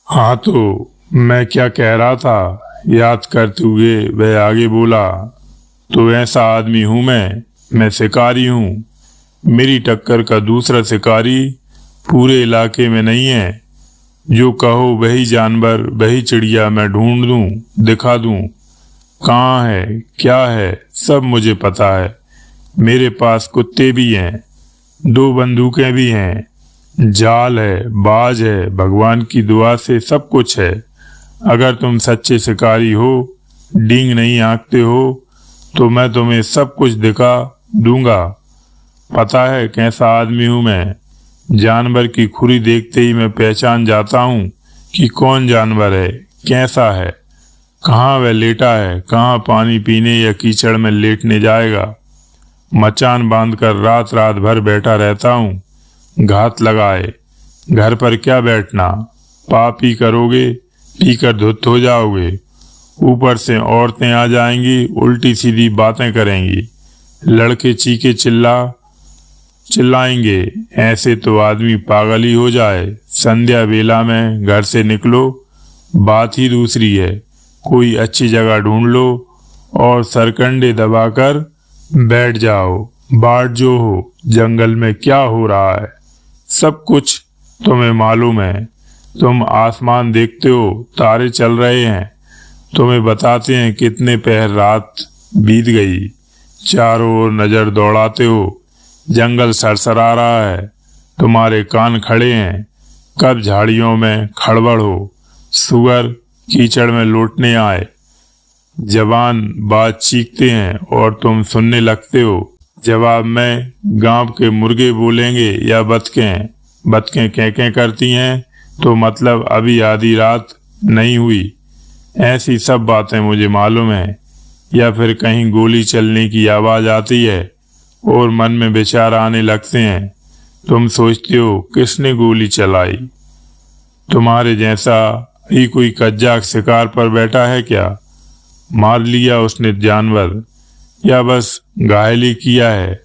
हाँ, तो मैं क्या कह रहा था, याद करते हुए वह आगे बोला। तो ऐसा आदमी हूँ मैं शिकारी हूँ। मेरी टक्कर का दूसरा शिकारी पूरे इलाके में नहीं है। जो कहो वही जानवर, वही चिड़िया मैं ढूंढ दूं, दिखा दूं। कहाँ है, क्या है, सब मुझे पता है। मेरे पास कुत्ते भी हैं, 2 बंदूकें भी हैं, जाल है, बाज है, भगवान की दुआ से सब कुछ है। अगर तुम सच्चे शिकारी हो, डींग नहीं हाँकते हो, तो मैं तुम्हें सब कुछ दिखा दूंगा। पता है कैसा आदमी हूं मैं। जानवर की खुरी देखते ही मैं पहचान जाता हूं कि कौन जानवर है, कैसा है, कहाँ वह लेटा है, कहाँ पानी पीने या कीचड़ में लेटने जाएगा। मचान बांधकर रात रात भर बैठा रहता हूँ। घात लगाए, घर पर क्या बैठना, पाप ही करोगे, पीकर धुत हो जाओगे। ऊपर से औरतें आ जाएंगी, उल्टी सीधी बातें करेंगी। लड़के चीखे चिल्लाएंगे। ऐसे तो आदमी पागल ही हो जाए। संध्या बेला में घर से निकलो, बात ही दूसरी है। कोई अच्छी जगह ढूंढ लो और सरकंडे दबाकर बैठ जाओ। बाट जो हो, जंगल में क्या हो रहा है, सब कुछ तुम्हें मालूम है। तुम आसमान देखते हो, तारे चल रहे हैं, तुम्हें बताते हैं कितने पहर रात बीत गई। चारों ओर नजर दौड़ाते हो, जंगल सरसरा रहा है, तुम्हारे कान खड़े हैं। कब झाड़ियों में खड़बड़ हो, सुअर कीचड़ में लौटने आए, जवान बात चीखते हैं और तुम सुनने लगते हो। जवाब में गांव के मुर्गे बोलेंगे या बतखें कैं करती हैं, तो मतलब अभी आधी रात नहीं हुई। ऐसी सब बातें मुझे मालूम है। या फिर कहीं गोली चलने की आवाज आती है और मन में विचार आने लगते हैं। तुम सोचते हो किसने गोली चलाई। तुम्हारे जैसा ही कोई कज्जा शिकार पर बैठा है क्या? मार लिया उसने जानवर, या बस घायल ही किया है,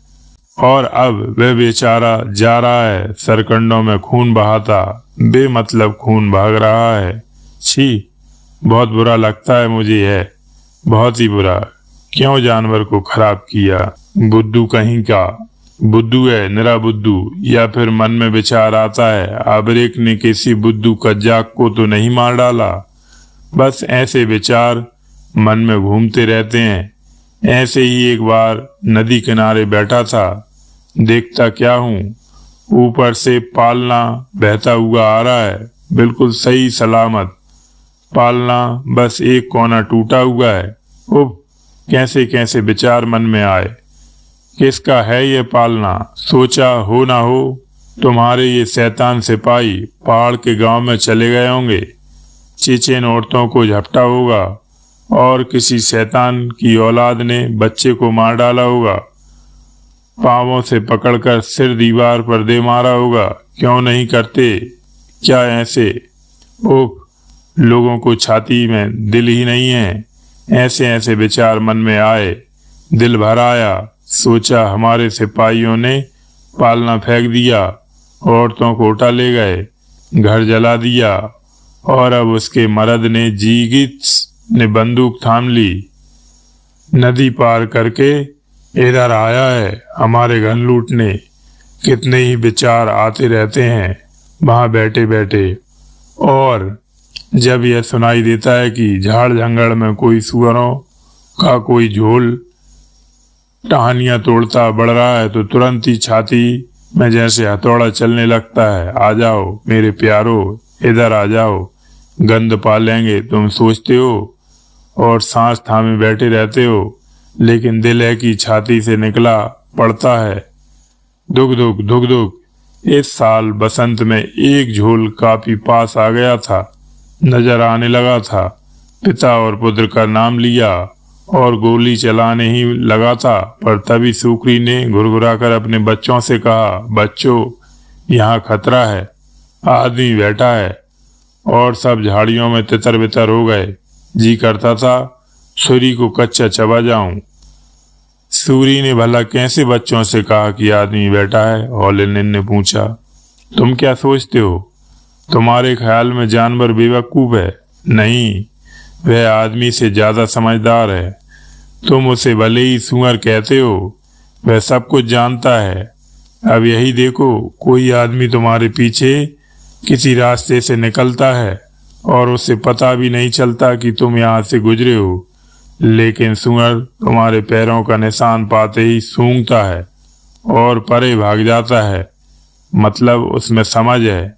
और अब वह बेचारा जा रहा है सरकंडों में खून बहाता। बेमतलब खून भाग रहा है। छी, बहुत बुरा लगता है मुझे, है बहुत ही बुरा। क्यों जानवर को खराब किया? बुद्धू कहीं का। बुद्धू है, निरा बुद्धू। या फिर मन में विचार आता है, आबरेक ने किसी बुद्धू कज्जाक को तो नहीं मार डाला। बस ऐसे विचार मन में घूमते रहते हैं। ऐसे ही एक बार नदी किनारे बैठा था। देखता क्या हूँ, ऊपर से पालना बहता हुआ आ रहा है, बिल्कुल सही सलामत। पालना बस एक कोना टूटा हुआ है। उफ, कैसे कैसे विचार मन में आए। किसका है ये पालना? सोचा हो ना हो तुम्हारे ये शैतान सिपाही पहाड़ के गांव में चले गए होंगे। चेचेन औरतों को झपटा होगा और किसी शैतान की औलाद ने बच्चे को मार डाला होगा। पांवों से पकड़कर सिर दीवार पर दे मारा होगा। क्यों नहीं करते क्या ऐसे? ओह, लोगों को छाती में दिल ही नहीं है। ऐसे ऐसे विचार मन में आए। दिल भर आया। सोचा हमारे सिपाहियों ने पालना फेंक दिया, औरतों को उठा ले गए, घर जला दिया, और अब उसके मर्द ने ने बंदूक थाम ली। नदी पार करके इधर आया है हमारे घर लूटने। कितने ही विचार आते रहते हैं वहां बैठे बैठे। और जब यह सुनाई देता है कि झाड़ जंगल में कोई सुअरों का कोई झोल टहनियां तोड़ता बढ़ रहा है, तो तुरंत ही छाती में जैसे हथौड़ा चलने लगता है। आ जाओ मेरे प्यारो, इधर आ जाओ, गंद पा लेंगे तुम सोचते हो और सांस थामे बैठे रहते हो, लेकिन दिल है कि छाती से निकला पड़ता है। दुख दुख दुख दुख। इस साल बसंत में एक झोल काफी पास आ गया था, नजर आने लगा था। पिता और पुत्र का नाम लिया और गोली चलाने ही लगा था, पर तभी सूकरी ने घुरघुराकर अपने बच्चों से कहा, बच्चों यहाँ खतरा है, आदमी बैठा है। और सब झाड़ियों में तितर बितर हो गए। जी करता था सूरी को कच्चा चबा जाऊं। सूरी ने भला कैसे बच्चों से कहा कि आदमी बैठा है? हॉलिन ने पूछा। तुम क्या सोचते हो? तुम्हारे ख्याल में जानवर बेवकूफ है? नहीं, वह आदमी से ज्यादा समझदार है। तुम उसे भले ही सूअर कहते हो, वह सब कुछ जानता है। अब यही देखो, कोई आदमी तुम्हारे पीछे किसी रास्ते से निकलता है और उसे पता भी नहीं चलता कि तुम यहाँ से गुजरे हो, लेकिन सूअर तुम्हारे पैरों का निशान पाते ही सूंघता है और परे भाग जाता है। मतलब उसमें समझ है।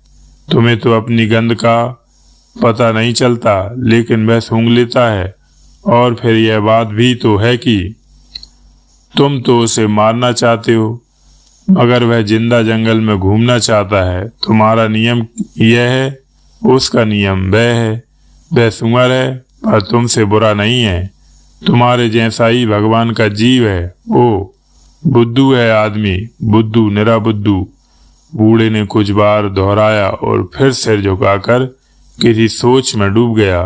तुम्हें तो अपनी गंध का पता नहीं चलता, लेकिन वह सूंघ लेता है। और फिर यह बात भी तो है कि तुम तो उसे मारना चाहते हो, मगर वह जिंदा जंगल में घूमना चाहता है। तुम्हारा नियम यह है, उसका नियम वह है। वह सूअर है पर तुमसे बुरा नहीं है, तुम्हारे जैसा ही भगवान का जीव है। ओ बुद्धू है आदमी, बुद्धू, निरा बुद्धू। बूढ़े ने कुछ बार दोहराया और फिर सिर झुकाकर किसी सोच में डूब गया।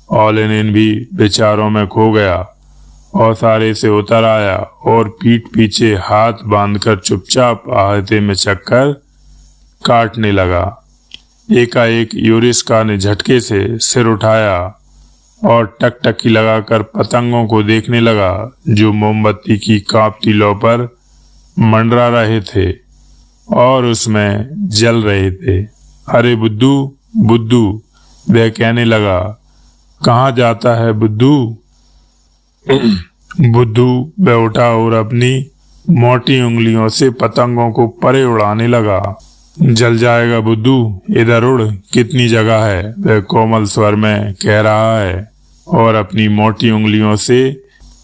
ओलेनिन भी विचारों में खो गया और सारे से उतर आया और पीठ पीछे हाथ बांधकर चुपचाप आहते में चक्कर काटने लगा। एकाएक यूरिस्का ने झटके से सिर उठाया और टकटकी लगाकर पतंगों को देखने लगा जो मोमबत्ती की कांपती लौ पर मंडरा रहे थे और उसमें जल रहे थे। अरे बुद्धू, बुद्धू, वह कहने लगा। कहाँ जाता है बुद्धू? बुद्धू वह उठा और अपनी मोटी उंगलियों से पतंगों को परे उड़ाने लगा। जल जाएगा बुद्धू, इधर उड़, कितनी जगह है, वह कोमल स्वर में कह रहा है और अपनी मोटी उंगलियों से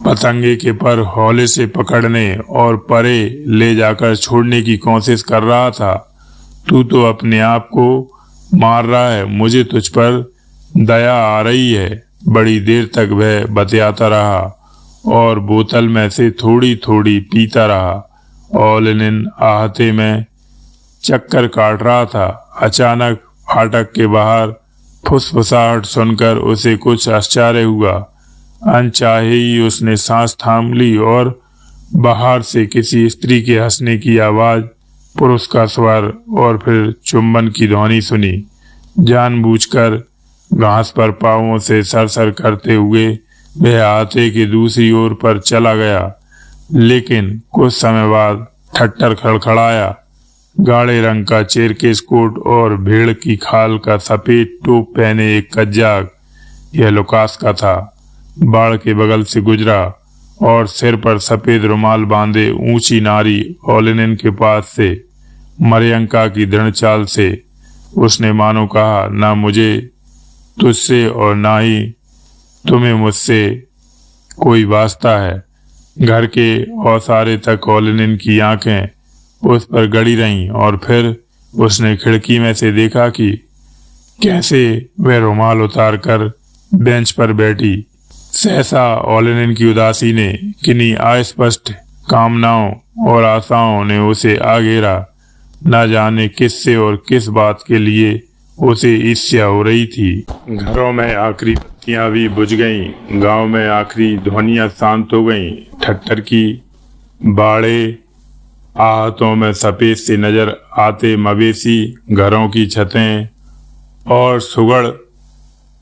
पतंगे के पर हौले से पकड़ने और परे ले जाकर छोड़ने की कोशिश कर रहा था। तू तो अपने आप को मार रहा है, मुझे तुझ पर दया आ रही है। बड़ी देर तक वह बतियाता रहा और बोतल में से थोड़ी थोड़ी पीता रहा। ओलेनिन आहते में चक्कर काट रहा था। अचानक फाटक के बाहर फुसफुसाहट सुनकर उसे कुछ आश्चर्य हुआ। अनचाहे ही उसने सांस थाम ली और बाहर से किसी स्त्री के हंसने की आवाज, पुरुष का स्वर और फिर चुंबन की ध्वनि सुनी। जानबूझकर घास पर पांवों से सरसर करते हुए वह आहते की दूसरी ओर पर चला गया, लेकिन कुछ समय बाद ठट्टर खड़खड़ाया। गाढ़े रंग का चेरकेस कोट और भेड़ की खाल का सफेद टोप पहने एक कज्जाक, यह लुकास का था, बाड़ के बगल से गुजरा और सिर पर सफेद रुमाल बांधे ऊंची नारी ओलेनिन के पास से मरियंका की दृढ़ चाल से उसने मानो कहा, ना मुझे तुझसे और ना ही तुम्हें मुझसे कोई वास्ता है। घर के औसारे तक ओलेनिन की आंखें उस पर गड़ी रहीं और फिर उसने खिड़की में से देखा कि कैसे वह रुमाल उतारकर बेंच पर बैठी। सहसा ओलेनिन की उदासी ने, किन्हीं अस्पष्ट कामनाओं और आशाओं ने उसे आ घेरा। न जाने किससे और किस बात के लिए उसे ईर्ष्या हो रही थी। घरों में आखिरी बत्तियां भी बुझ गईं, गांव में आखिरी ध्वनियां शांत हो गईं। ठट्टर की बाड़े, आहतों में सफेद से नजर आते मवेशी, घरों की छतें और सुगढ़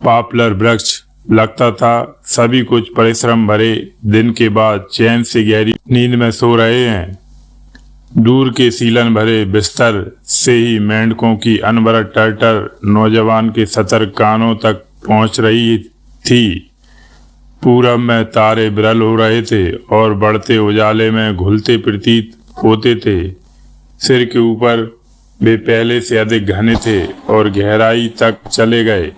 पॉपुलर वृक्ष, लगता था सभी कुछ परिश्रम भरे दिन के बाद चैन से गहरी नींद में सो रहे हैं। दूर के सीलन भरे बिस्तर से ही मेंढकों की अनवरत टर्टर नौजवान के सतर्क कानों तक पहुंच रही थी। पूरब में तारे विरल हो रहे थे और बढ़ते उजाले में घुलते प्रतीत होते थे। सिर के ऊपर वे पहले से अधिक घने थे और गहराई तक चले गए।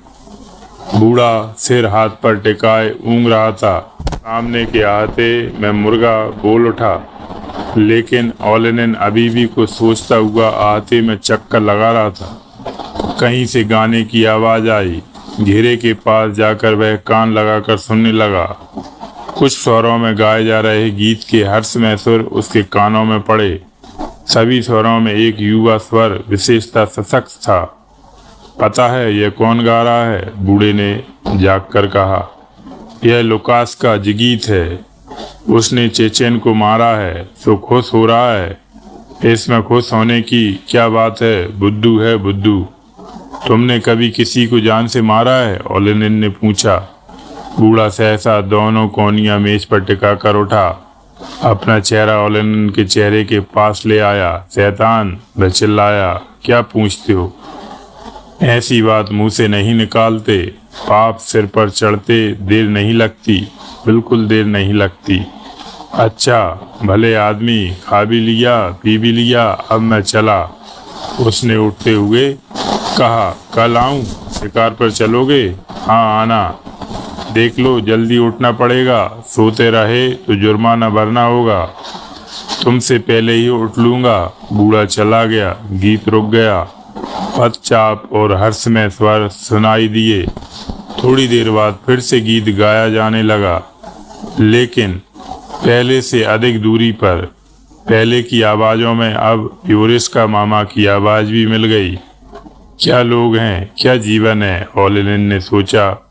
बूढ़ा सिर हाथ पर टिकाए ऊँग रहा था। सामने के आहते में मुर्गा बोल उठा, लेकिन ओलेनिन अभी भी कुछ सोचता हुआ आहते में चक्कर लगा रहा था। कहीं से गाने की आवाज आई। घेरे के पास जाकर वह कान लगाकर सुनने लगा। कुछ स्वरों में गाए जा रहे गीत के हर्षमय सुर उसके कानों में पड़े। सभी स्वरों में एक युवा स्वर विशेषता सशक्त था। पता है यह कौन गा रहा है? बूढ़े ने जागकर कहा। यह लुकास का जिगीत है। उसने चेचेन को मारा है तो खुश हो रहा है। इसमें खुश होने की क्या बात है? बुद्धू है बुद्धू। तुमने कभी किसी को जान से मारा है? ओलेनिन ने पूछा। बूढ़ा सहसा दोनों कोनियां मेज पर टिका कर उठा, अपना चेहरा ओलेनिन के चेहरे के पास ले आया। शैतान, वह चिल्लाया, क्या पूछते हो? ऐसी बात मुंह से नहीं निकालते। पाप सिर पर चढ़ते देर नहीं लगती, बिल्कुल देर नहीं लगती। अच्छा भले आदमी, खा भी लिया पी भी लिया, अब मैं चला। उसने उठते हुए कहा, कल आऊं? शिकार पर चलोगे? हाँ आना। देख लो जल्दी उठना पड़ेगा, सोते रहे तो जुर्माना भरना होगा। तुमसे पहले ही उठ लूंगा। बूढ़ा चला गया। गीत रुक गया। पदचाप और हर्षमय स्वर सुनाई दिए। थोड़ी देर बाद फिर से गीत गाया जाने लगा, लेकिन पहले से अधिक दूरी पर। पहले की आवाजों में अब यूरिस्का मामा की आवाज भी मिल गई। क्या लोग हैं, क्या जीवन है, ओलेनिन ने सोचा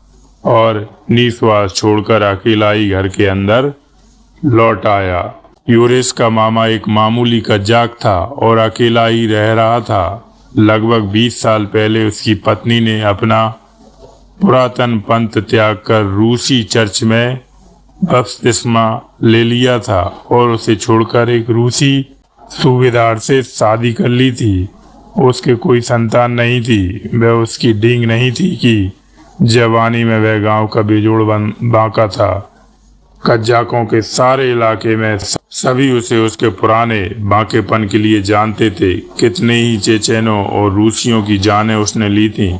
और निश्वास छोड़कर अकेला ही घर के अंदर लौट आया। यूरिस्का मामा एक मामूली कज्जाक था और अकेला ही रह रहा था। लगभग 20 साल पहले उसकी पत्नी ने अपना पुरातन पंथ त्याग कर रूसी चर्च में बपतिस्मा ले लिया था और उसे छोड़कर एक रूसी सूबेदार से शादी कर ली थी। उसके कोई संतान नहीं थी। वह उसकी डींग नहीं थी कि जवानी में वह गांव का बेजोड़ बांका था। कज्जाकों के सारे इलाके में सभी उसे उसके पुराने बांकेपन के लिए जानते थे। कितने ही चेचेनों और रूसियों की जानें उसने ली थीं।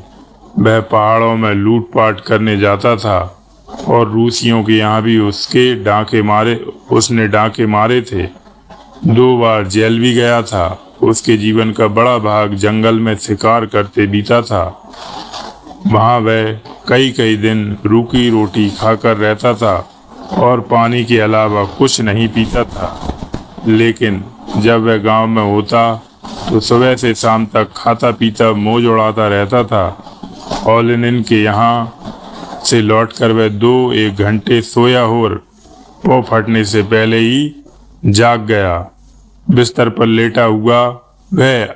वह पहाड़ों में लूटपाट करने जाता था और रूसियों के यहाँ भी उसने डांके मारे थे। 2 बार जेल भी गया था। उसके जीवन का बड़ा भाग जंगल में शिकार करते बीता था। वहाँ वह कई दिन रूखी रोटी खाकर रहता था और पानी के अलावा कुछ नहीं पीता था। लेकिन जब वह गांव में होता तो सुबह से शाम तक खाता पीता मौज उड़ाता रहता था। ओलेनिन के यहाँ से लौटकर वह 2-1 घंटे सोया और वो फटने से पहले ही जाग गया। बिस्तर पर लेटा हुआ वह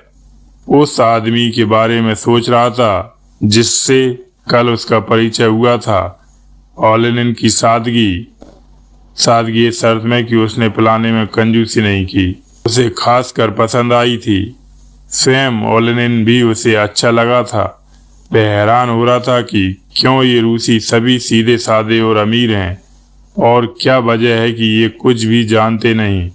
उस आदमी के बारे में सोच रहा था जिससे कल उसका परिचय हुआ था। ओलेनिन की सादगी इस शर्त में कि उसने पिलाने में कंजूसी नहीं की, उसे खासकर पसंद आई थी। स्वयं ओलेनिन भी उसे अच्छा लगा था। वह हैरान हो रहा था कि क्यों ये रूसी सभी सीधे साधे और अमीर हैं और क्या वजह है कि ये कुछ भी जानते नहीं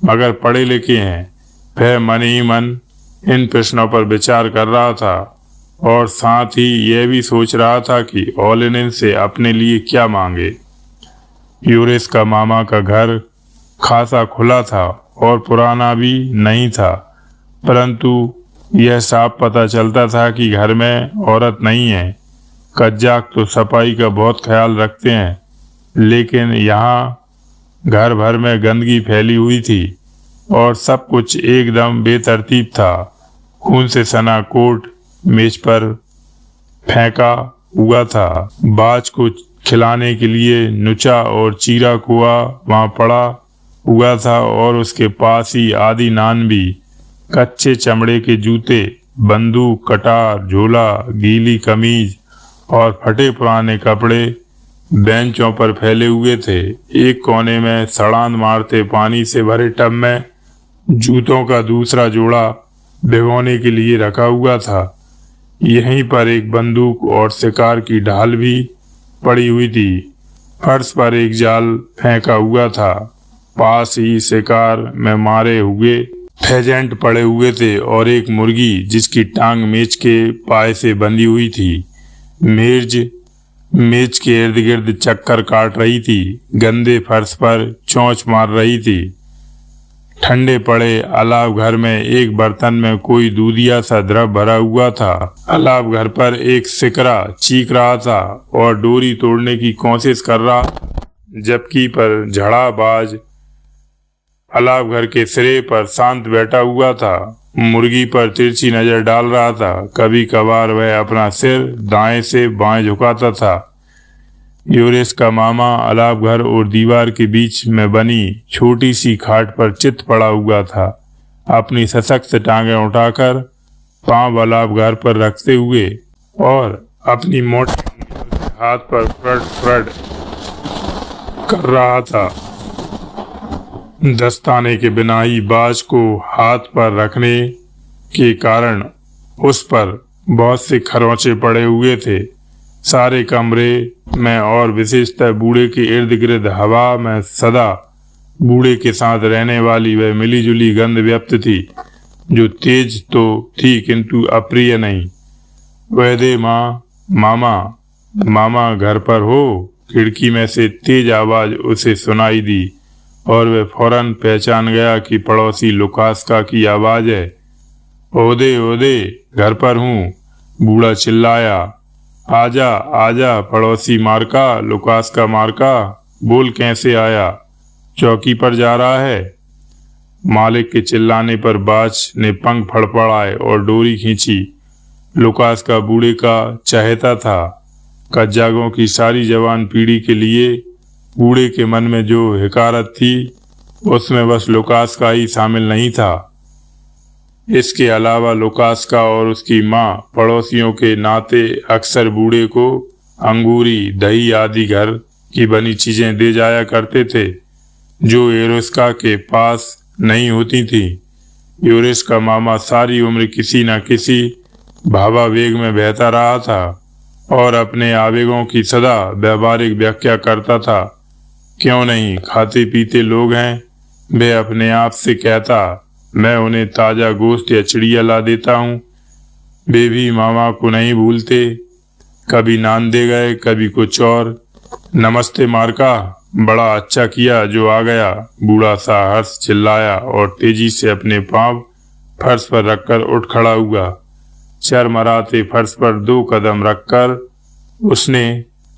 मगर पढ़े लिखे हैं। वह मन ही मन इन प्रश्नों पर विचार कर रहा था और साथ ही यह भी सोच रहा था कि ओलेनिन से अपने लिए क्या मांगे। यूरिस्का मामा का घर खासा खुला था और पुराना भी नहीं था, परंतु यह साफ पता चलता था कि घर में औरत नहीं है। कज्जाक तो सफाई का बहुत ख्याल रखते हैं, लेकिन यहाँ घर भर में गंदगी फैली हुई थी और सब कुछ एकदम बेतरतीब था। खून से सना कोट मेज पर फेंका हुआ था। बाज को खिलाने के लिए नुचा और चीरा कुआ वहां पड़ा हुआ था और उसके पास ही आधी नान भी। कच्चे चमड़े के जूते, बंदूक, कटार, झोला, गीली कमीज और फटे पुराने कपड़े बेंचों पर फैले हुए थे। एक कोने में सड़ांध मारते पानी से भरे टब में जूतों का दूसरा जोड़ा भिगोने के लिए रखा हुआ था। यहीं पर एक बंदूक और शिकार की ढाल भी पड़ी हुई थी। फर्श पर एक जाल फेंका हुआ था। पास ही शिकार में मारे हुए फेजेंट पड़े हुए थे और एक मुर्गी जिसकी टांग मेज के पाए से बंधी हुई थी। मेज के इर्द गिर्द चक्कर काट रही थी। गंदे फर्श पर चोंच मार रही थी। ठंडे पड़े अलाव घर में एक बर्तन में कोई दूधिया सा द्रव भरा हुआ था। अलाव घर पर एक सिकरा चीख रहा था और डोरी तोड़ने की कोशिश कर रहा, जबकि पर झड़ा बाज अलाव घर के सिरे पर शांत बैठा हुआ था। मुर्गी पर तिरछी नजर डाल रहा था। कभी कभार वह अपना सिर दाएं से बाएं झुकाता था। यूरिस्का मामा अलाव घर और दीवार के बीच में बनी छोटी सी खाट पर चित पड़ा हुआ था। अपनी सशक्त टांगें उठाकर पांव अलाव घर पर रखते हुए और अपनी मोटी उंगलियों से हाथ पर फ्रड फ्रड कर रहा था। दस्ताने के बिना ही बाज को हाथ पर रखने के कारण उस पर बहुत से खरोंचे पड़े हुए थे। सारे कमरे में और विशेषतः बूढ़े के इर्द गिर्द हवा में सदा बूढ़े के साथ रहने वाली वह मिलीजुली गंध व्याप्त थी, जो तेज तो थी किंतु अप्रिय नहीं। वह दे मामा मामा घर पर हो? खिड़की में से तेज आवाज उसे सुनाई दी और वह फौरन पहचान गया कि पड़ोसी लुकास्का की आवाज है। ओदे ओदे, घर पर हूँ, बूढ़ा चिल्लाया। आजा आजा पड़ोसी मार्का, लुकास्का मार्का, बोल कैसे आया? चौकी पर जा रहा है? मालिक के चिल्लाने पर बाज ने पंख फड़फड़ाए और डोरी खींची। लुकास्का बूढ़े का चहेता था। कज्जागों की सारी जवान पीढ़ी के लिए बूढ़े के मन में जो हिकारत थी उसमें बस लुकास्का ही शामिल नहीं था। इसके अलावा लुकास्का और उसकी माँ पड़ोसियों के नाते अक्सर बूढ़े को अंगूरी, दही आदि घर की बनी चीजें दे जाया करते थे, जो यूरिस्का के पास नहीं होती थी। यूरिस्का मामा सारी उम्र किसी न किसी भावावेग में बहता रहा था और अपने आवेगों की सदा व्यावहारिक व्याख्या करता था। क्यों नहीं, खाते पीते लोग हैं, वे अपने आप से कहता, मैं उन्हें ताजा गोश्त या चिड़िया ला देता हूँ। वे भी मामा को नहीं भूलते, कभी नान दे गए, कभी कुछ और। नमस्ते मार्का, बड़ा अच्छा किया जो आ गया, बूढ़ा सा हर्ष चिल्लाया और तेजी से अपने पांव फर्श पर रखकर उठ खड़ा हुआ। चरमराते फर्श पर 2 कदम रखकर उसने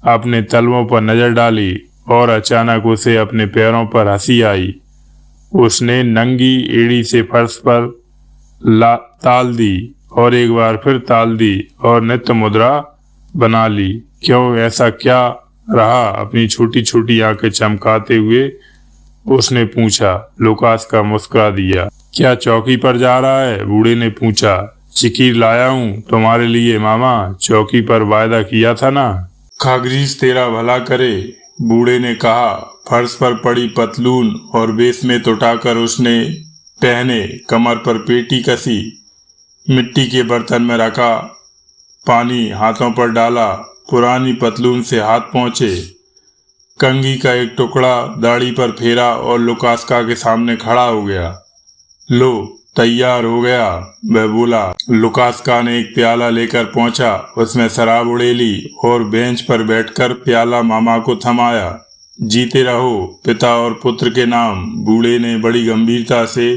अपने तलवों पर नजर डाली और अचानक उसे अपने पैरों पर हंसी आई। उसने नंगी एड़ी से फर्श पर ताल दी और एक बार फिर ताल दी और नित्य मुद्रा बना ली। क्यों, ऐसा क्या रहा? अपनी छोटी छोटी आंखें चमकाते हुए उसने पूछा। लुकास्का मुस्कुरा दिया। क्या चौकी पर जा रहा है? बूढ़े ने पूछा। चिकीर लाया हूँ तुम्हारे लिए मामा, चौकी पर वायदा किया था ना। खागरीज तेरा भला करे, बूढ़े ने कहा। फर्श पर पड़ी पतलून और बेसमेत उठाकर उसने पहने, कमर पर पेटी कसी, मिट्टी के बर्तन में रखा, पानी हाथों पर डाला, पुरानी पतलून से हाथ पहुंचे, कंघी का एक टुकड़ा दाढ़ी पर फेरा और लुकास्का के सामने खड़ा हो गया। लो, तैयार हो गया, वह बोला। लुकास्का ने एक प्याला लेकर पहुंचा, उसमें शराब उड़ेली और बेंच पर बैठकर प्याला मामा को थमाया। जीते रहो पिता और पुत्र के नाम, बूढ़े ने बड़ी गंभीरता से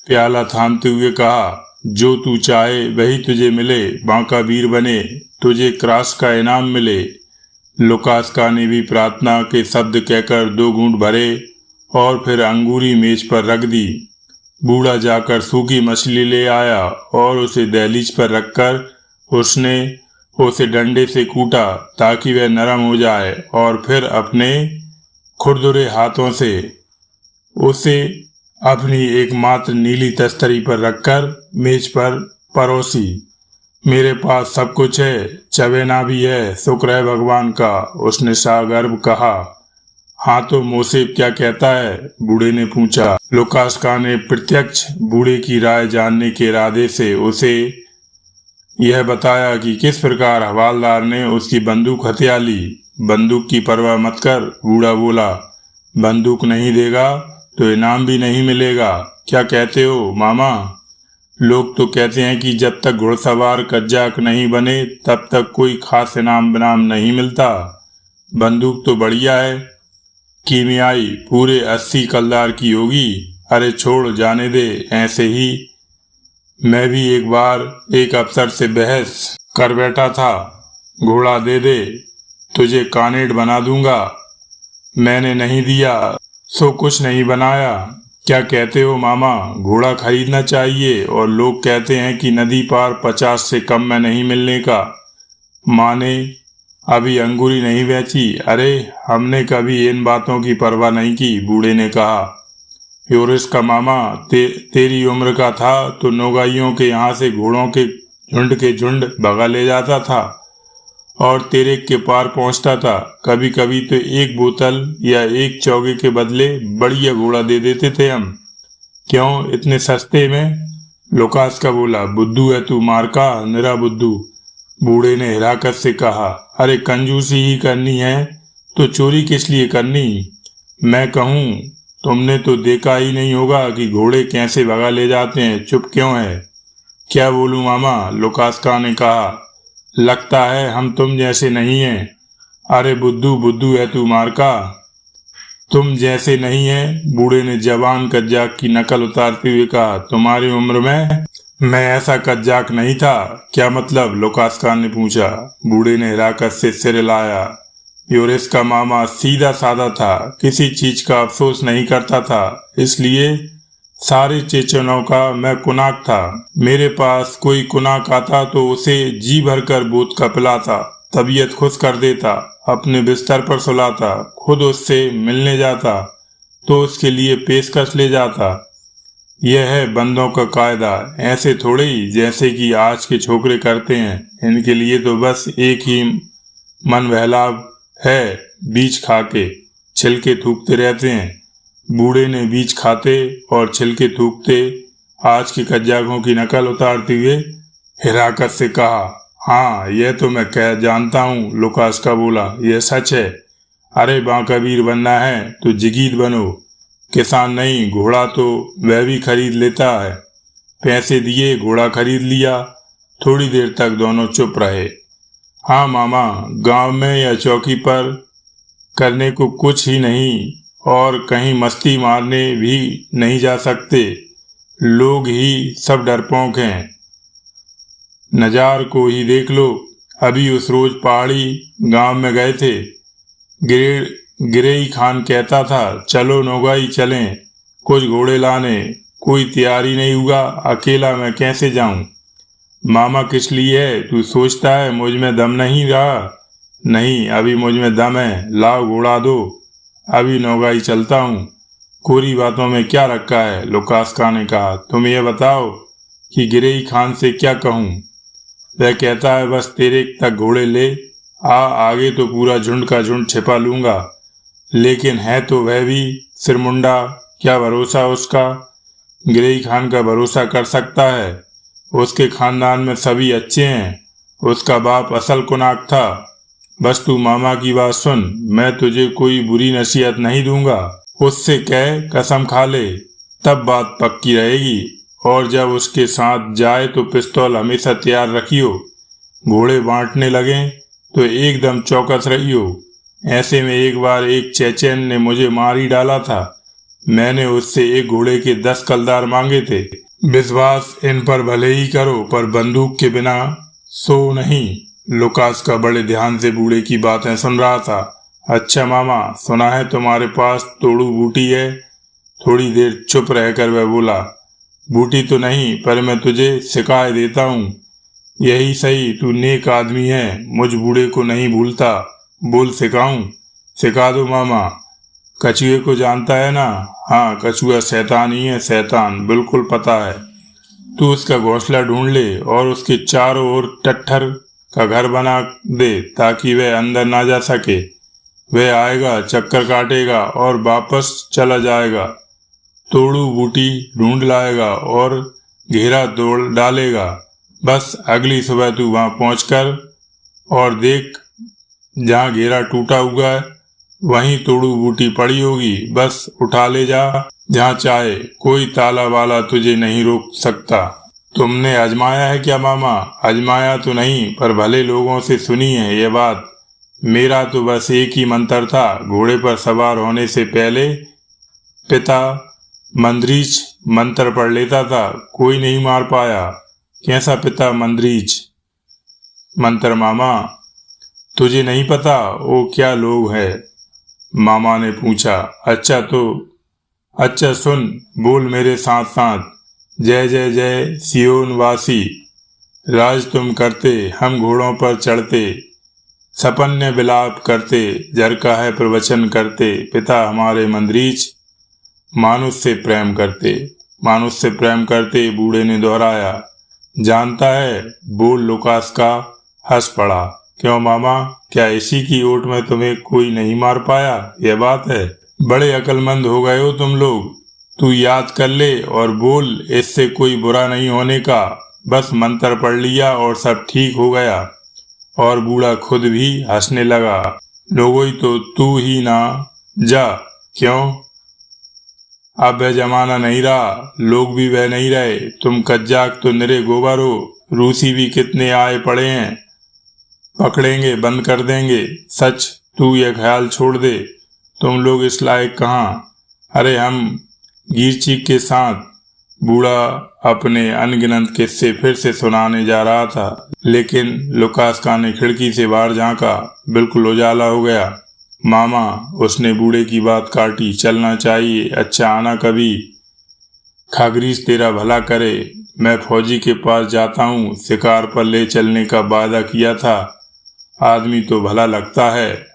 प्याला थामते हुए कहा। जो तू चाहे वही तुझे मिले, बांका वीर बने, तुझे क्रॉस का इनाम मिले। लुकास्का ने भी प्रार्थना के शब्द कहकर 2 घूंट भरे और फिर अंगूरी मेज पर रख दी। बूढ़ा जाकर सूखी मछली ले आया और उसे दहलीज पर रखकर उसने उसे डंडे से कूटा ताकि वह नरम हो जाए और फिर अपने खुरदुरे हाथों से उसे अपनी एकमात्र नीली तस्तरी पर रखकर मेज पर परोसी। मेरे पास सब कुछ है, चवेना भी है, शुक्र है भगवान का, उसने सागर्भ कहा। हाँ तो मोसेब क्या कहता है? बूढ़े ने पूछा। लुकास्का ने प्रत्यक्ष बूढ़े की राय जानने के इरादे से उसे यह बताया कि किस प्रकार हवालदार ने उसकी बंदूक हथिया ली। बंदूक की परवाह मत कर, बूढ़ा बोला। बंदूक नहीं देगा तो इनाम भी नहीं मिलेगा। क्या कहते हो मामा? लोग तो कहते हैं कि जब तक घुड़सवार कज्जाक नहीं बने तब तक कोई खास इनाम बनाम नहीं मिलता। बंदूक तो बढ़िया है, कीमियाई, पूरे 80 कलदार की होगी। अरे छोड़, जाने दे, ऐसे ही मैं भी एक बार एक अफसर से बहस कर बैठा था। घोड़ा दे दे, तुझे कानेट बना दूंगा। मैंने नहीं दिया सो कुछ नहीं बनाया। क्या कहते हो मामा? घोड़ा खरीदना चाहिए और लोग कहते हैं कि नदी पार 50 से कम में नहीं मिलने का। माँ ने अभी अंगूरी नहीं बेची। अरे हमने कभी इन बातों की परवाह नहीं की, बूढ़े ने कहा। यूरिस्का मामा तेरी उम्र का था तो नौगाइयों के यहाँ से घोड़ों के झुंड भगा ले जाता था और तेरे के पार पहुंचता था। कभी कभी तो एक बोतल या एक चौगे के बदले बढ़िया घोड़ा दे देते थे हम। क्यों इतने सस्ते में? लुकास का बोला। बुद्धू है तू, मार का निरा बुद्धू, बूढ़े ने हिराकत से कहा। अरे कंजूसी ही करनी है तो चोरी किस लिए करनी? मैं कहूँ तुमने तो देखा ही नहीं होगा कि घोड़े कैसे भगा ले जाते हैं। चुप क्यों है? क्या बोलूं मामा, लुकास का ने कहा। लगता है हम तुम जैसे नहीं हैं। अरे बुद्धू बुद्धू है तू, मार का तुम जैसे नहीं है, बूढ़े ने जवान कज्जाक की नकल उतारते हुए कहा। तुम्हारी उम्र में मैं ऐसा कज्जाक नहीं था। क्या मतलब? लुकास खान ने पूछा। बूढ़े ने हिराकत से सिर हिलाया। योरेस का मामा सीधा साधा था, किसी चीज का अफसोस नहीं करता था, इसलिए सारे चेचनों का मैं कुनाक था। मेरे पास कोई कुनाक आता तो उसे जी भरकर बोत का पिलाता, तबीयत खुश कर देता, अपने बिस्तर पर सुलाता, खुद उससे मिलने जाता तो उसके लिए पेशकश ले जाता। यह है बंदों का कायदा, ऐसे थोड़े ही जैसे कि आज के छोकरे करते हैं। इनके लिए तो बस एक ही मन बहलाव है, बीज खा के छिलके थूकते रहते हैं। बूढ़े ने बीज खाते और छिलके थूकते आज के कज्जाकों की नकल उतारते हुए हिराकत से कहा। हाँ, यह तो मैं कह जानता हूँ, लुकास का बोला। यह सच है। अरे बांकावीर बनना है तो जिगीद बनो, किसान नहीं घोड़ा तो वह भी खरीद लेता है। पैसे दिए, घोड़ा खरीद लिया। थोड़ी देर तक दोनों चुप रहे। हाँ मामा, गांव में या चौकी पर करने को कुछ ही नहीं और कहीं मस्ती मारने भी नहीं जा सकते। लोग ही सब डरपोक हैं। नजार को ही देख लो, अभी उस रोज पहाड़ी गांव में गए थे। गिरेई खान कहता था चलो नौगाई चलें, कुछ घोड़े लाने। कोई तैयारी नहीं हुआ, अकेला मैं कैसे जाऊं? मामा किस लिए है? तू सोचता है मुझ में दम नहीं रहा? नहीं, अभी मुझ में दम है। लाओ घोड़ा दो, अभी नौगाई चलता हूं। कोरी बातों में क्या रखा है? लुकास खान ने कहा। तुम ये बताओ कि गिरेई खान से क्या कहूं? वह कहता है बस तेरे तक घोड़े ले आ, आगे तो पूरा झुंड का झुंड छिपा लूंगा। लेकिन है तो वह भी सिरमुंडा, क्या भरोसा उसका? गिरेई खान का भरोसा कर सकता है? उसके खानदान में सभी अच्छे हैं, उसका बाप असल कुनाक था। बस तू मामा की बात सुन, मैं तुझे कोई बुरी नसीहत नहीं दूंगा। उससे कह कसम खा ले, तब बात पक्की रहेगी। और जब उसके साथ जाए तो पिस्तौल हमेशा तैयार रखियो। घोड़े बांटने लगे तो एकदम चौकस रहियो। ऐसे में एक बार एक चेचेन ने मुझे मार ही डाला था। मैंने उससे एक घोड़े के 10 कलदार मांगे थे। विश्वास इन पर भले ही करो, पर बंदूक के बिना सो नहीं। लुकास का बड़े ध्यान से बूढ़े की बातें सुन रहा था। अच्छा मामा, सुना है तुम्हारे पास तोड़ू बूटी है? थोड़ी देर चुप रहकर वह बोला। बूटी तो नहीं, पर मैं तुझे सिखा देता हूँ। यही सही, तू नेक आदमी है, मुझ बूढ़े को नहीं भूलता। बोल सिखाऊं? सिखा दो मामा। कछुए को जानता है ना? हाँ, कछुआ शैतान ही है, शैतान, बिल्कुल पता है। तू उसका घोंसला ढूंढ ले और उसके चारों ओर टट्ठर का घर बना दे ताकि वह अंदर ना जा सके। वह आएगा, चक्कर काटेगा और वापस चला जाएगा। तोड़ू बूटी ढूंढ लाएगा और घेरा तोड़ डालेगा। बस अगली सुबह तू वहां पहुंचकर और देख, जहां घेरा टूटा हुआ है वहीं तोड़ू बूटी पड़ी होगी। बस उठा ले जा जहां चाहे, कोई ताला वाला तुझे नहीं रोक सकता। तुमने आजमाया है क्या मामा? आजमाया तो नहीं, पर भले लोगों से सुनी है ये बात। मेरा तो बस एक ही मंत्र था। घोड़े पर सवार होने से पहले पिता मंद्रीच मंत्र पढ़ लेता था, कोई नहीं मार पाया। कैसा पिता मंद्रीच मंत्र मामा? तुझे नहीं पता वो क्या लोग है? मामा ने पूछा। अच्छा सुन, बोल मेरे साथ साथ। जय जय जय सियोन वासी। राज तुम करते, हम घोड़ों पर चढ़ते, सपन्य विलाप करते, झरका है प्रवचन करते। पिता हमारे मंद्रीच मानुष से प्रेम करते, बूढ़े ने दोहराया। जानता है? बोल लुकास का हंस पड़ा। क्यों मामा, क्या इसी की ओट में तुम्हें कोई नहीं मार पाया? यह बात है। बड़े अक्लमंद हो गए हो तुम लोग। तू याद कर ले और बोल, इससे कोई बुरा नहीं होने का। बस मंत्र पढ़ लिया और सब ठीक हो गया। और बूढ़ा खुद भी हंसने लगा। लोगोई तो तू ही ना जा। क्यों? अब वह जमाना नहीं रहा, लोग भी वह नहीं रहे। तुम कज्जाक तो निरे गोबर हो। रूसी भी कितने आए पड़े हैं, पकड़ेंगे, बंद कर देंगे। सच, तू यह ख्याल छोड़ दे, तुम लोग इस लायक कहाँ। अरे हम गिरची के साथ। बूढ़ा अपने अनगिनत किस्से फिर से सुनाने जा रहा था, लेकिन लुकास्का ने खिड़की से बाहर झांका। बिल्कुल उजाला हो गया। मामा, उसने बूढ़े की बात काटी, चलना चाहिए। अच्छा, आना कभी। खागरीज तेरा भला करे। मैं फौजी के पास जाता हूँ, शिकार पर ले चलने का वादा किया था। आदमी तो भला लगता है।